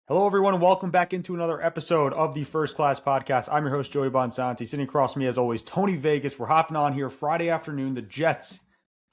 Hello, everyone, and welcome back into another episode of the First Class Podcast. I'm your host, Joey Bonsanti. Sitting across from me, as always, Tony Vegas. We're hopping on here Friday afternoon. The Jets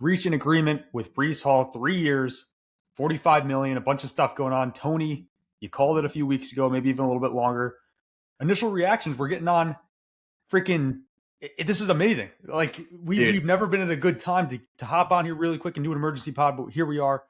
reach an agreement with Breece Hall, 3 years, $45 million, a bunch of stuff going on. Tony, you called it a few weeks ago, maybe even a little bit longer. Initial reactions, we're getting on freaking this is amazing. Like, we've never been in a good time to hop on here really quick and do an emergency pod, but here we are.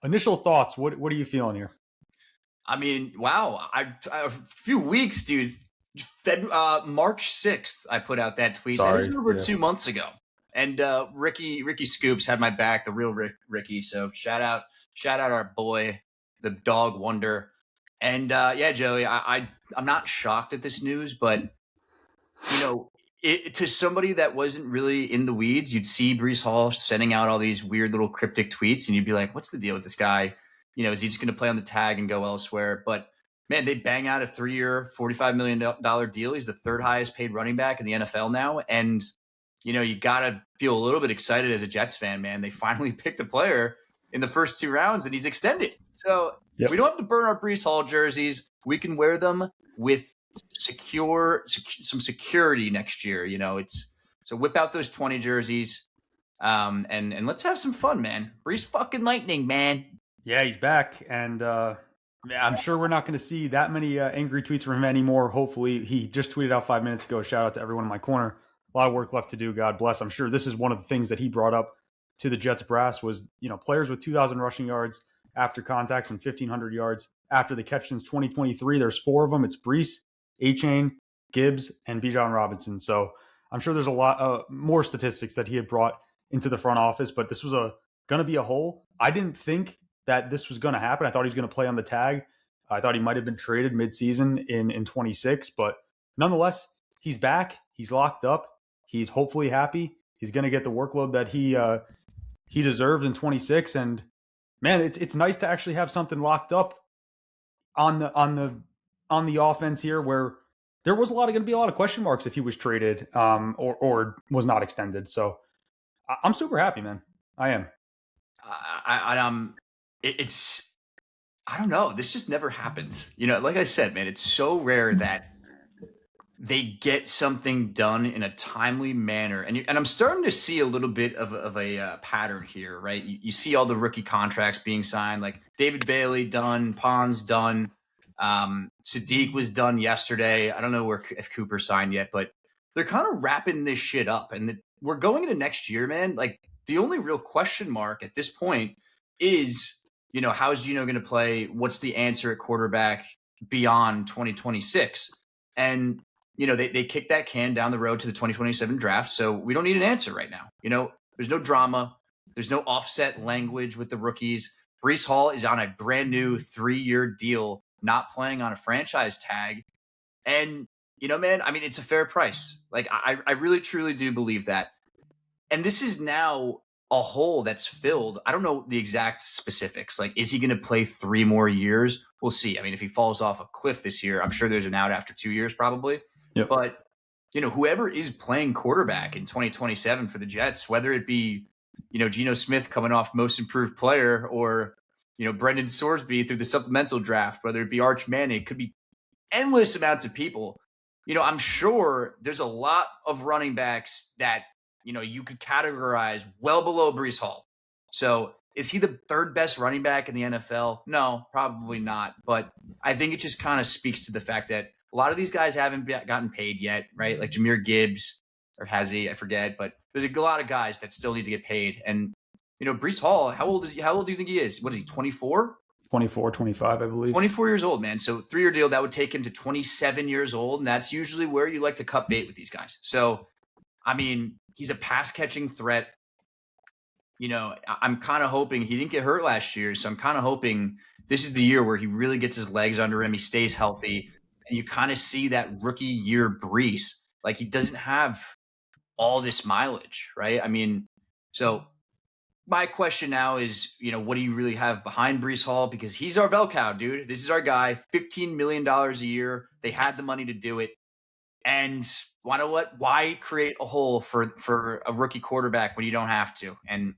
Initial thoughts, what are you feeling here? I mean, wow. A few weeks, dude. March 6th, I put out that tweet. That was over 2 months ago. And Ricky Scoops had my back, the real Ricky. So shout out our boy, the dog wonder. And yeah, Joey, I'm not shocked at this news, but you know, to somebody that wasn't really in the weeds, you'd see Breece Hall sending out all these weird little cryptic tweets, and you'd be like, "What's the deal with this guy? Is he just going to play on the tag and go elsewhere?" But man, they bang out a 3-year, $45 million deal. He's the third highest paid running back in the NFL now. And, you got to feel a little bit excited as a Jets fan, man. They finally picked a player in the first 2 rounds and he's extended. So we don't have to burn our Breece Hall jerseys. We can wear them with some security next year. So whip out those 20 jerseys and let's have some fun, man. Breece fucking Lightning, man. Yeah, he's back, and I'm sure we're not going to see that many angry tweets from him anymore. Hopefully, he just tweeted out 5 minutes ago. Shout out to everyone in my corner. A lot of work left to do. God bless. I'm sure this is one of the things that he brought up to the Jets brass was, players with 2,000 rushing yards after contacts and 1,500 yards after the catch since 2023. There's 4 of them. It's Breece, A-Chain, Gibbs, and Bijan Robinson. So I'm sure there's a lot more statistics that he had brought into the front office, but this was going to be a hole. I didn't think that this was going to happen. I thought he was going to play on the tag. I thought he might have been traded midseason in 26, but nonetheless, he's back. He's locked up. He's hopefully happy. He's going to get the workload that he deserves in 26. And man, it's nice to actually have something locked up on the offense here, where there was going to be a lot of question marks if he was traded or was not extended. So I'm super happy, man. I am. I don't know. This just never happens. Like I said, man, it's so rare that they get something done in a timely manner. And I'm starting to see a little bit of a pattern here, right? You see all the rookie contracts being signed, like David Bailey done, Pons done, Sadiq was done yesterday. I don't know if Cooper signed yet, but they're kind of wrapping this shit up. And we're going into next year, man. Like, the only real question mark at this point is, how's Geno going to play? What's the answer at quarterback beyond 2026? And, they kick that can down the road to the 2027 draft. So we don't need an answer right now. There's no drama. There's no offset language with the rookies. Breece Hall is on a brand new 3-year deal, not playing on a franchise tag. And, man, I mean, it's a fair price. Like, I really, truly do believe that. And this is now a hole that's filled. I don't know the exact specifics. Like, is he going to play 3 more years? We'll see. I mean, if he falls off a cliff this year, I'm sure there's an out after 2 years probably. Yep. But, whoever is playing quarterback in 2027 for the Jets, whether it be, Geno Smith coming off most improved player or, Brendan Sorsby through the supplemental draft, whether it be Arch Manning, it could be endless amounts of people. I'm sure there's a lot of running backs that, you could categorize well below Breece Hall. So is he the 3rd best running back in the NFL? No, probably not. But I think it just kind of speaks to the fact that a lot of these guys haven't gotten paid yet, right? Like Jahmyr Gibbs, or has he? I forget. But there's a lot of guys that still need to get paid. And, Breece Hall, how old do you think he is? What is he, 24? 24, 25, I believe. 24 years old, man. So 3-year deal, that would take him to 27 years old. And that's usually where you like to cut bait with these guys. So, I mean, he's a pass-catching threat. I'm kind of hoping he didn't get hurt last year, so I'm kind of hoping this is the year where he really gets his legs under him, he stays healthy, and you kind of see that rookie year Breece. Like, he doesn't have all this mileage, right? I mean, so my question now is, what do you really have behind Breece Hall? Because he's our bell cow, dude. This is our guy, $15 million a year. They had the money to do it. And why create a hole for a rookie quarterback when you don't have to? And,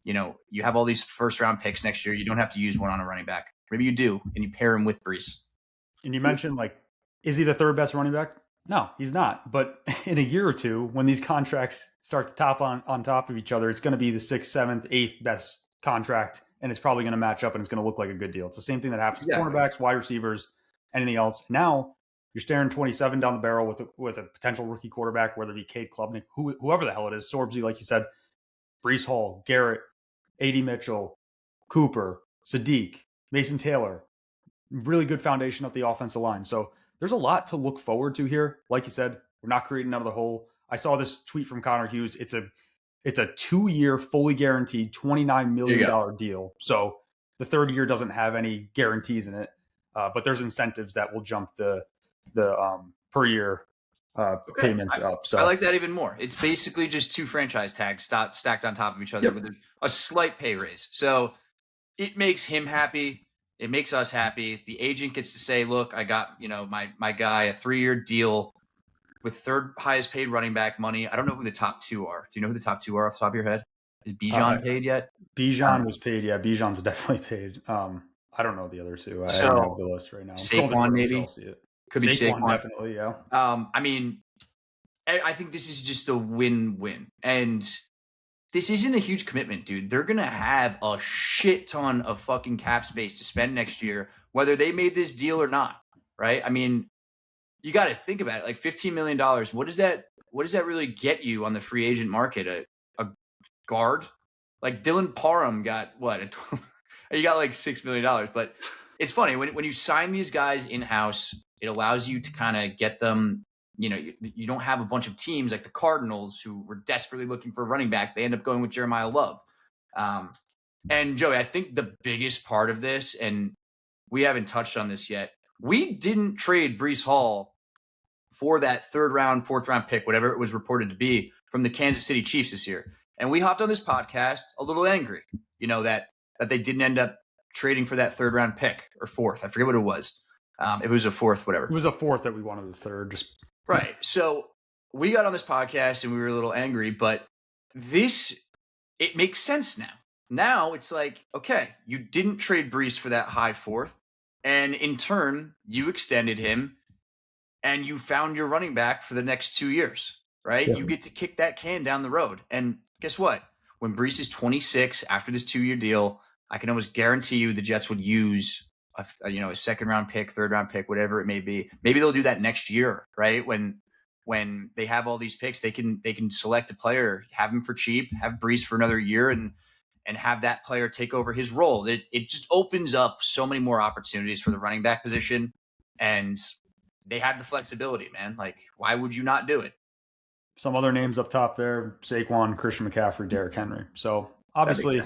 you have all these 1st-round picks next year. You don't have to use one on a running back. Maybe you do, and you pair him with Breece. And you mentioned, like, is he the third best running back? No, he's not. But in a year or two, when these contracts start to top on top of each other, it's going to be the sixth, seventh, eighth best contract, and it's probably going to match up and it's going to look like a good deal. It's the same thing that happens to cornerbacks, wide receivers, anything else. Now you're staring 27 down the barrel with a potential rookie quarterback, whether it be Cade Klubnik, whoever the hell it is, Sorbsy, like you said, Breece Hall, Garrett, A.D. Mitchell, Cooper, Sadiq, Mason Taylor. Really good foundation of the offensive line. So there's a lot to look forward to here. Like you said, we're not creating another hole. I saw this tweet from Connor Hughes. It's a 2-year, fully guaranteed $29 million deal. So the third year doesn't have any guarantees in it, but there's incentives that will jump the per year payments up. So I like that even more. It's basically just 2 franchise tags stacked on top of each other with a slight pay raise. So it makes him happy. It makes us happy. The agent gets to say, look, I got, my guy a 3-year deal with third highest paid running back money. I don't know who the top 2 are. Do you know who the top 2 are off the top of your head? Is Bijan paid yet? Bijan was paid. Yeah, Bijan's definitely paid. I don't know the other 2. I don't have the list right now. Saquon maybe. Could be Saquon. Definitely, yeah. I mean, I think this is just a win-win. And this isn't a huge commitment, dude. They're going to have a shit ton of fucking cap space to spend next year, whether they made this deal or not, right? I mean, you got to think about it. Like $15 million, what does that really get you on the free agent market? A guard? Like Dylan Parham got what? He got like $6 million. But it's funny, when you sign these guys in-house, it allows you to kind of get them. You don't have a bunch of teams like the Cardinals who were desperately looking for a running back. They end up going with Jeremiah Love. And Joey, I think the biggest part of this, and we haven't touched on this yet, we didn't trade Breece Hall for that 3rd round, 4th round pick, whatever it was reported to be, from the Kansas City Chiefs this year. And we hopped on this podcast a little angry, that they didn't end up trading for that 3rd round pick or 4th. I forget what it was. If it was a 4th, whatever. It was a 4th that we wanted the 3rd. Right. So we got on this podcast and we were a little angry, but it makes sense now. Now it's like, okay, you didn't trade Breece for that high 4th. And in turn, you extended him and you found your running back for the next 2 years, right? Yeah. You get to kick that can down the road. And guess what? When Breece is 26 after this 2-year deal, I can almost guarantee you the Jets would use a 2nd round pick, 3rd round pick, whatever it may be. Maybe they'll do that next year, right? When they have all these picks, they can select a player, have him for cheap, have Breece for another year, and have that player take over his role. It just opens up so many more opportunities for the running back position, and they had the flexibility, man. Like, why would you not do it? Some other names up top there: Saquon, Christian McCaffrey, Derrick Henry. So obviously,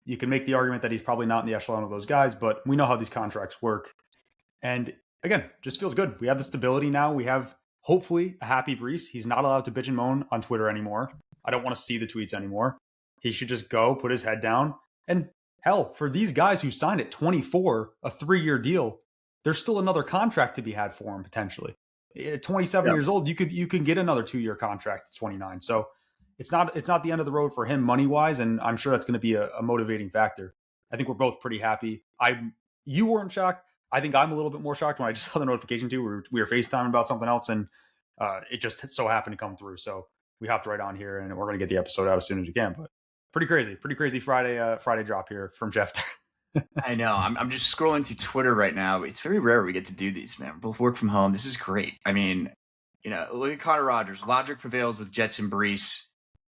you can make the argument that he's probably not in the echelon of those guys, but we know how these contracts work. And again, just feels good. We have the stability now. We have, hopefully, a happy Breece. He's not allowed to bitch and moan on Twitter anymore. I don't want to see the tweets anymore. He should just go, put his head down. And hell, for these guys who signed at 24, a 3-year deal, there's still another contract to be had for him potentially. At 27 years old, you can get another 2-year contract at 29. So it's not the end of the road for him money-wise, and I'm sure that's going to be a motivating factor. I think we're both pretty happy. You weren't shocked. I think I'm a little bit more shocked when I just saw the notification too. We were FaceTiming about something else, and it just so happened to come through. So we hopped right on here, and we're going to get the episode out as soon as we can. But pretty crazy Friday drop here from Jeff. I know. I'm just scrolling through Twitter right now. It's very rare we get to do these, man. We both work from home. This is great. I mean, look at Connor Rogers. Logic prevails with Jets and Breece.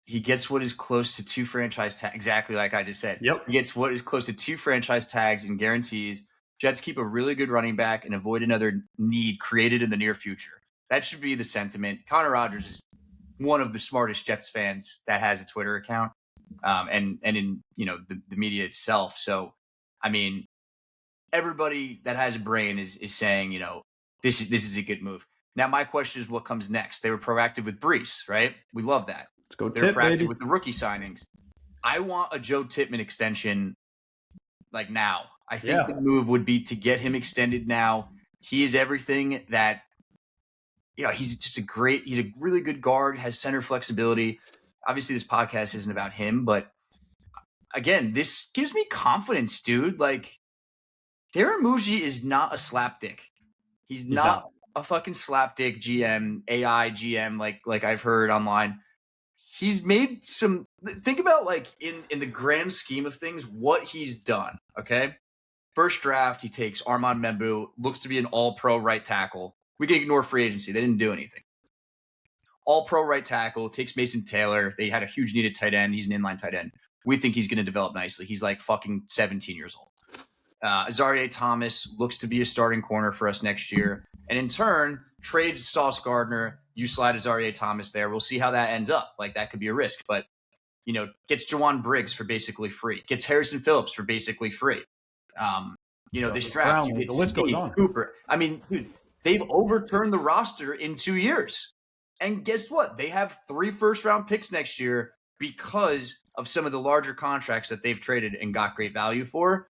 He gets what is close to 2 franchise tags, exactly like I just said. Yep. He gets what is close to 2 franchise tags and guarantees. Jets keep a really good running back and avoid another need created in the near future. That should be the sentiment. Connor Rogers is one of the smartest Jets fans that has a Twitter account, and in the media itself. So, I mean, everybody that has a brain is saying, this is a good move. Now, my question is, what comes next? They were proactive with Breece, right? We love that. Let's go. They're proactive with the rookie signings. I want a Joe Tippmann extension like now. I think the move would be to get him extended now. He is everything that, he's just he's a really good guard, has center flexibility. Obviously, this podcast isn't about him, but again, this gives me confidence, dude. Like, Darren Muji is not a slapdick. He's He's not not. a fucking slapdick GM, AI GM like I've heard online. He's made some. Think about like in the grand scheme of things, what he's done. Okay, first draft, he takes Armand Membu, looks to be an All-Pro right tackle. We can ignore free agency; they didn't do anything. All-Pro right tackle, takes Mason Taylor. They had a huge need at tight end. He's an inline tight end. We think he's going to develop nicely. He's like fucking 17 years old. Azareye'h Thomas looks to be a starting corner for us next year. And in turn, trades Sauce Gardner. You slide Azareye'h Thomas there. We'll see how that ends up. Like, that could be a risk. But, gets Jawan Briggs for basically free. Gets Harrison Phillips for basically free. This draft, you Brownlee, get the list goes Steve on. Cooper. I mean, dude, they've overturned the roster in 2 years. And guess what? They have 3 first-round picks next year because of some of the larger contracts that they've traded and got great value for.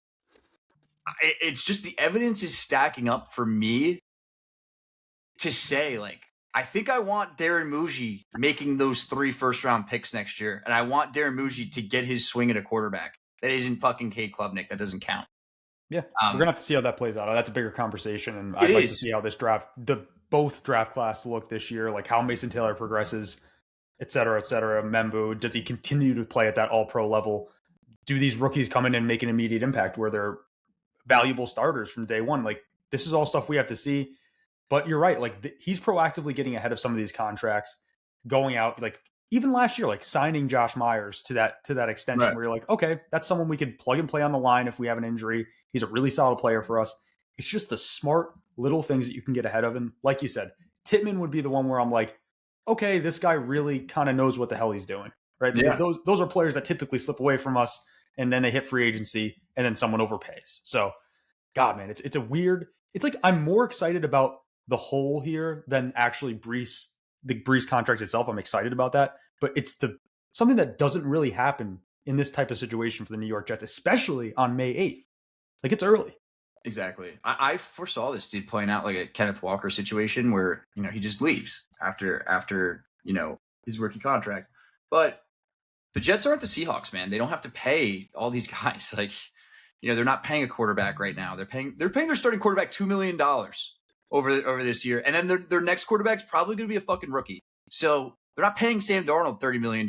It's just the evidence is stacking up for me to say, like, I think I want Darren Muji making those 3 first-round picks next year, and I want Darren Muji to get his swing at a quarterback. That isn't fucking Cade Klubnik. That doesn't count. Yeah, we're going to have to see how that plays out. That's a bigger conversation, and I'd like to see how this both draft class look this year, like how Mason Taylor progresses, et cetera, Membu, does he continue to play at that all-pro level? Do these rookies come in and make an immediate impact where they're valuable starters from day one? Like, this is all stuff we have to see. But you're right. Like, he's proactively getting ahead of some of these contracts, going out, like, even last year, like signing Josh Myers to that extension, right, where you're like, okay, that's someone we could plug and play on the line if we have an injury. He's a really solid player for us. It's just the smart little things that you can get ahead of. And like you said, Tittman would be the one where I'm like, okay, this guy really kind of knows what the hell he's doing, right? Because those are players that typically slip away from us, and then they hit free agency, and then someone overpays. So, God, man, it's a weird. It's like I'm more excited about the whole here than actually the Breece contract itself. I'm excited about that, but it's something that doesn't really happen in this type of situation for the New York Jets, especially on May 8th. Like, it's early. Exactly. I foresaw this dude playing out like a Kenneth Walker situation where, he just leaves after his rookie contract. But the Jets aren't the Seahawks, man. They don't have to pay all these guys. Like, they're not paying a quarterback right now. They're paying their starting quarterback $2 million over this year. And then their next quarterback's probably going to be a fucking rookie. So they're not paying Sam Darnold $30 million.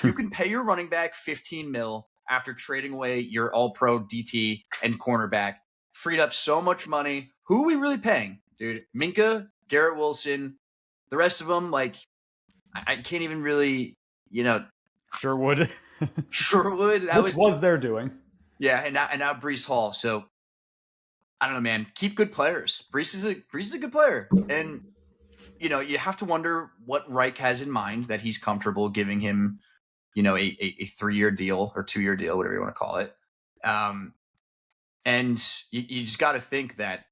You can pay your running back $15 million after trading away your all-pro DT and cornerback. Freed up so much money. Who are we really paying, dude? Minka, Garrett Wilson, the rest of them, like, I can't even really, Sherwood. Sherwood. Which was their doing. Yeah, and now Breece Hall. So, I don't know, man. Keep good players. Breece is a good player. And, you have to wonder what Reich has in mind that he's comfortable giving him, a 3-year deal or 2-year deal, whatever you want to call it. And you just got to think that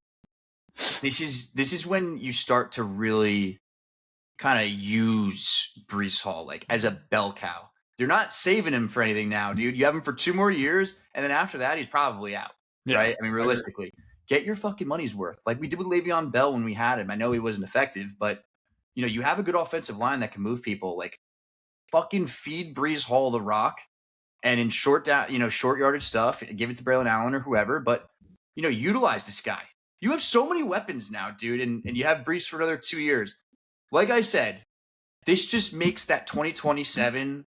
this is when you start to really kind of use Breece Hall like as a bell cow. You're not saving him for anything now, dude. You have him for 2 more years, and then after that, he's probably out, right? I mean, realistically, get your fucking money's worth. Like we did with Le'Veon Bell when we had him. I know he wasn't effective, but you have a good offensive line that can move people. Like fucking feed Breece Hall the rock. And in short yardage stuff, give it to Braylon Allen or whoever, but, utilize this guy. You have so many weapons now, dude, and you have Breece for another 2 years. Like I said, this just makes that 2027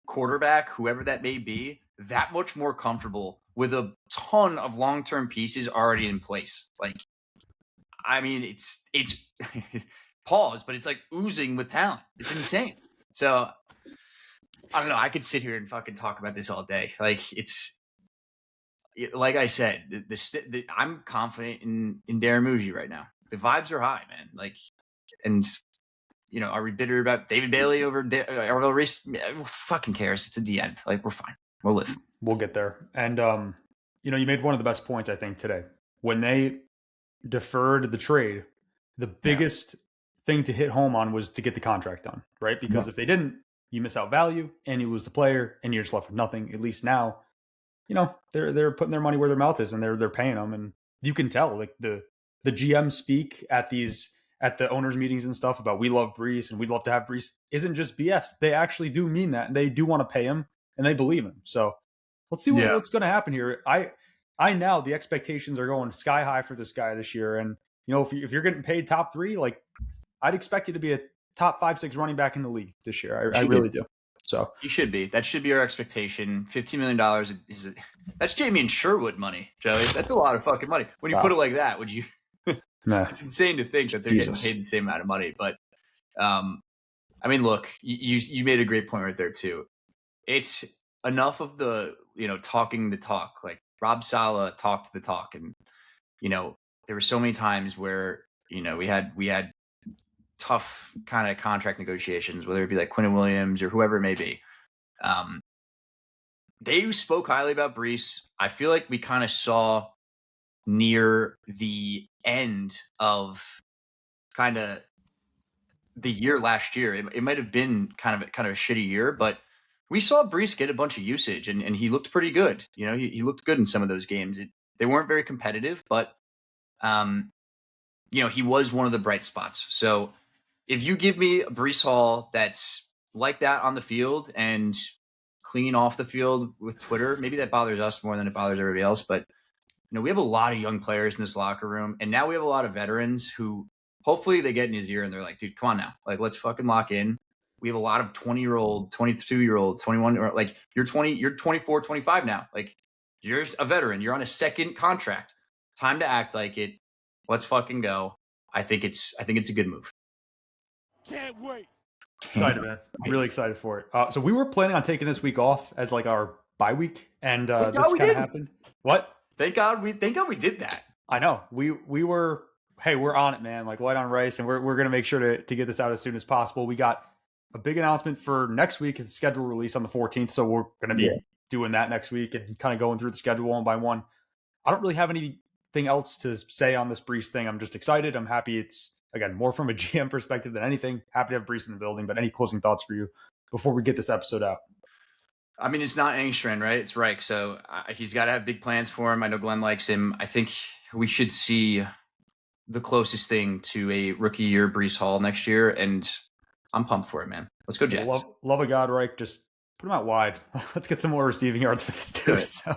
quarterback, whoever that may be, that much more comfortable with a ton of long-term pieces already in place. Like, I mean, it's pause, but it's like oozing with talent. It's insane. So, I don't know. I could sit here and fucking talk about this all day. Like like I said, I'm confident in Darren Muji right now. The vibes are high, man. Like, and are we bitter about David Bailey over Arvell Reese? Who fucking cares? It's a the end. Like, we're fine. We'll live. We'll get there. And you made one of the best points I think today when they deferred the trade. The biggest thing to hit home on was to get the contract done, right? Because if they didn't, you miss out value and you lose the player and you're just left with nothing. At least now, they're putting their money where their mouth is and they're paying them. And you can tell like the GM speak at the owners meetings and stuff about we love Breece and we'd love to have Breece isn't just BS. They actually do mean that and they do want to pay him and they believe him. So let's see what's going to happen here. I now the expectations are going sky high for this guy this year. And you know, if you're getting paid top 3, like I'd expect you to be a top 5-6 running back in the league this year. I really do. So he should be. That should be our expectation. $15 million that's Jamie and Sherwood money, Joey. That's a lot of fucking money. When you put it like that, would you? nah, It's insane to think that they're getting paid the same amount of money. But, I mean, look, you made a great point right there too. It's enough of the talking the talk. Like Rob Saleh talked the talk, and there were so many times where we had tough kind of contract negotiations, whether it be like Quinn Williams or whoever it may be. They spoke highly about Breece. I feel like we kind of saw near the end of kind of the year last year. It might have been kind of a shitty year, but we saw Breece get a bunch of usage, and he looked pretty good. He looked good in some of those games. They weren't very competitive, but he was one of the bright spots. So if you give me a Breece Hall that's like that on the field and clean off the field with Twitter, maybe that bothers us more than it bothers everybody else. But we have a lot of young players in this locker room, and now we have a lot of veterans who hopefully they get in his ear and they're like, dude, come on now. Like, let's fucking lock in. We have a lot of 20-year-old, 22-year-old, 21-year-old. Like, you're 20, you're 24, 25 now. Like, you're a veteran. You're on a second contract. Time to act like it. Let's fucking go. I think it's a good move. Can't wait. Excited, man. I'm really excited for it. So we were planning on taking this week off as like our bye week, and this kind of happened. What? Thank God we did that. I know. We were, hey, we're on it, man. Like white on rice, and we're gonna make sure to get this out as soon as possible. We got a big announcement for next week. It's scheduled release on the 14th, so we're gonna be doing that next week and kind of going through the schedule one by one. I don't really have anything else to say on this Breece thing. I'm just excited. I'm happy. It's again more from a GM perspective than anything. Happy to have Breece in the building. But any closing thoughts for you before we get this episode out? I mean, it's not Engstrand, right? It's Reich. So he's got to have big plans for him. I know Glenn likes him. I think we should see the closest thing to a rookie year Breece Hall next year. And I'm pumped for it, man. Let's go Jets. Love of God, Reich. Just put him out wide. Let's get some more receiving yards for this too. So.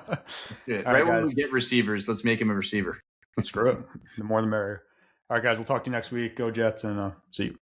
Right when we get receivers, let's make him a receiver. Screw it. The more the merrier. All right, guys. We'll talk to you next week. Go Jets, and see you.